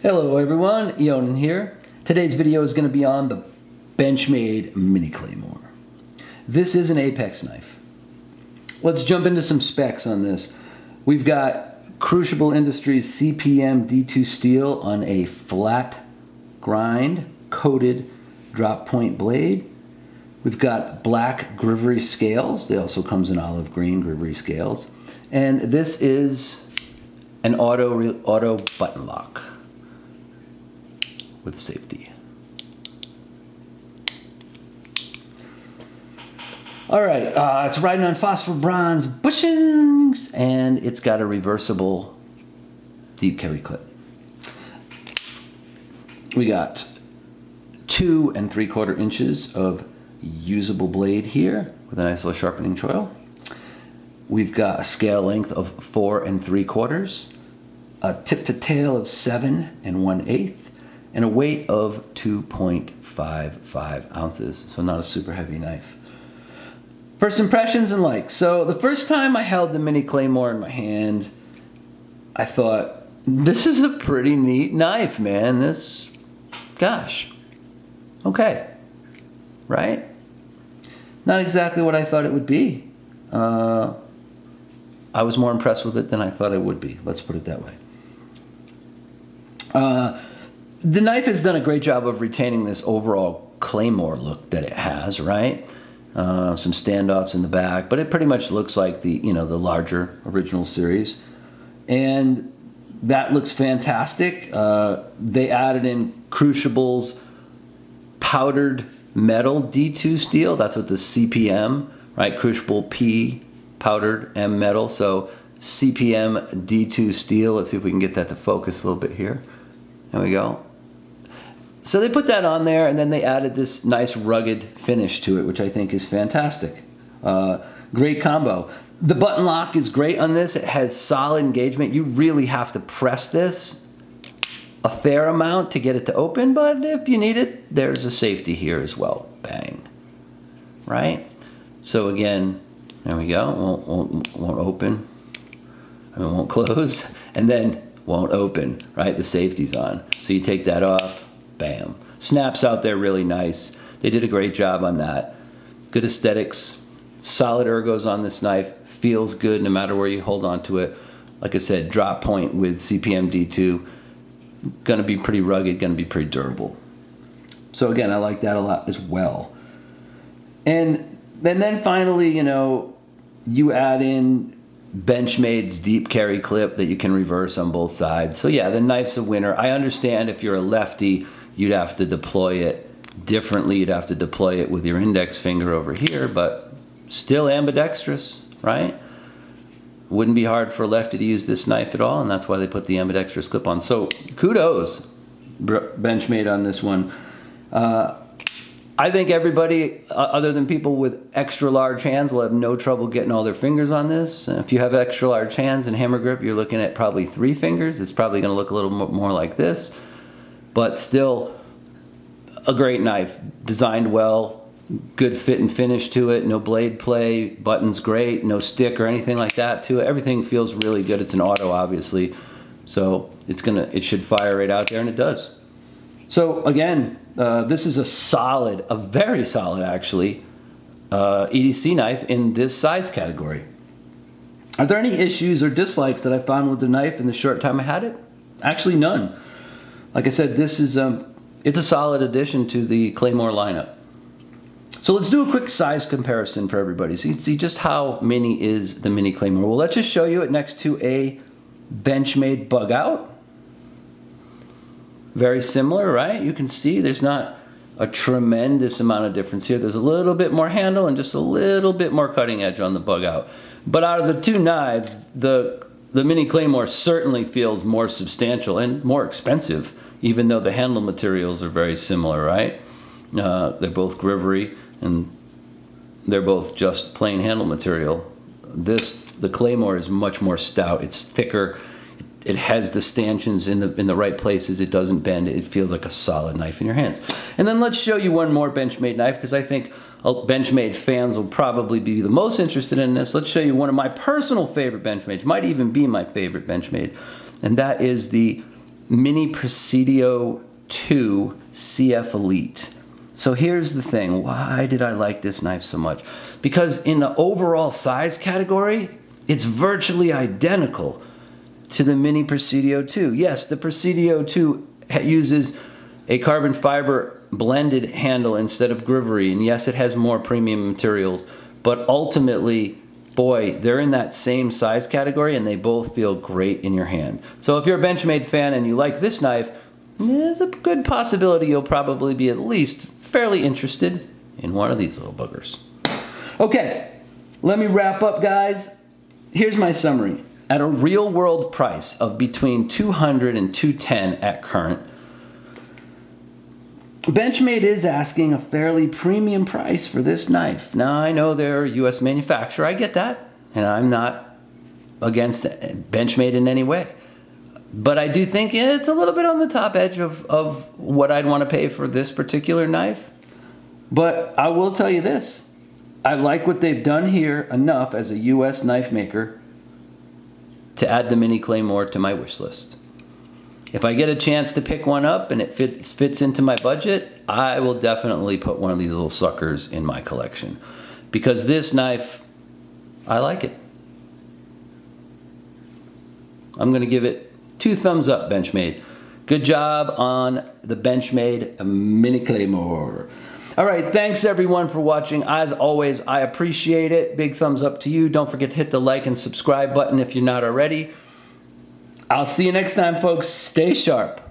Hello everyone, Eonin here. Today's video is going to be on the Benchmade Mini Claymore. This is an Apex knife. Let's jump into some specs on this. We've got Crucible Industries CPM D2 steel on a flat grind coated drop point blade. We've got black Grivery scales. They also comes in olive green Grivery scales. And this is an auto button lock with safety. All right, it's riding on phosphor bronze bushings, and it's got a reversible deep carry clip. We got 2 3/4 inches of usable blade here with a nice little sharpening choil. We've got a scale length of 4 3/4, a tip to tail of 7 1/8, and a weight of 2.55 ounces, so not a super heavy knife. First impressions and likes. So the first time I held the Mini Claymore in my hand, I thought, this is a pretty neat knife, man. This, gosh, okay, right? Not exactly what I thought it would be. I was more impressed with it than I thought it would be. Let's put it that way. The knife has done a great job of retaining this overall Claymore look that it has, right? Some standoffs in the back, but it pretty much looks like the larger original series, and that looks fantastic. They added in Crucible's powdered metal D2 steel. That's what the CPM, right? Crucible P powdered M metal. So CPM D2 steel. Let's see if we can get that to focus a little bit here. There we go. So they put that on there, and then they added this nice rugged finish to it, which I think is fantastic. Great combo. The button lock is great on this. It has solid engagement. You really have to press this a fair amount to get it to open, but if you need it, there's a safety here as well. Bang. Right? So again, there we go. Won't open. I mean, won't close, and then won't open, right? The safety's on. So you take that off. Bam. Snaps out there really nice. They did a great job on that. Good aesthetics. Solid ergos on this knife. Feels good no matter where you hold on to it. Like I said, drop point with CPM D2. Gonna be pretty rugged, gonna be pretty durable. So again, I like that a lot as well. And then finally, you add in Benchmade's deep carry clip that you can reverse on both sides. So yeah, the knife's a winner. I understand if you're a lefty, you'd have to deploy it differently. You'd have to deploy it with your index finger over here, but still ambidextrous, right? Wouldn't be hard for a lefty to use this knife at all, and that's why they put the ambidextrous clip on. So kudos, Benchmade, on this one. I think everybody, other than people with extra large hands, will have no trouble getting all their fingers on this. If you have extra large hands and hammer grip, you're looking at probably 3 fingers. It's probably going to look a little more like this, but still a great knife. Designed well, good fit and finish to it, no blade play, button's great, no stick or anything like that to it. Everything feels really good. It's an auto, obviously, so it should fire right out there, and it does. So again, this is a very solid actually, EDC knife in this size category. Are there any issues or dislikes that I found with the knife in the short time I had it? Actually, none. Like I said, this is it's a solid addition to the Claymore lineup. So let's do a quick size comparison for everybody, so you can see just how mini is the Mini Claymore. Well, let's just show you it next to a Benchmade Bug Out. Very similar, right? You can see there's not a tremendous amount of difference here. There's a little bit more handle and just a little bit more cutting edge on the Bug Out. But out of the two knives, the Mini Claymore certainly feels more substantial and more expensive, even though the handle materials are very similar, right? They're both Grivery, and they're both just plain handle material. The Claymore is much more stout. It's thicker. It has the stanchions in the right places. It doesn't bend. It feels like a solid knife in your hands. And then let's show you one more Benchmade knife, because I think Benchmade fans will probably be the most interested in this. Let's show you one of my personal favorite Benchmades. Might even be my favorite Benchmade, and that is the Mini Presidio 2 CF Elite. So here's the thing. Why did I like this knife so much? Because in the overall size category, it's virtually identical to the Mini Presidio 2. Yes, the Presidio 2 uses a carbon fiber blended handle instead of grivery, and yes, it has more premium materials, but ultimately, boy, they're in that same size category and they both feel great in your hand. So if you're a Benchmade fan and you like this knife, there's a good possibility you'll probably be at least fairly interested in one of these little boogers. Okay, let me wrap up, guys. Here's my summary. At a real world price of between $200 and $210 at current, Benchmade is asking a fairly premium price for this knife. Now, I know they're a US manufacturer, I get that, and I'm not against Benchmade in any way. But I do think it's a little bit on the top edge of what I'd want to pay for this particular knife. But I will tell you this, I like what they've done here enough as a US knife maker to add the Mini Claymore to my wish list. If I get a chance to pick one up and it fits into my budget, I will definitely put one of these little suckers in my collection. Because this knife, I like it. I'm going to give it 2 thumbs up, Benchmade. Good job on the Benchmade Mini Claymore. All right, thanks everyone for watching. As always, I appreciate it. Big thumbs up to you. Don't forget to hit the like and subscribe button if you're not already. I'll see you next time, folks. Stay sharp.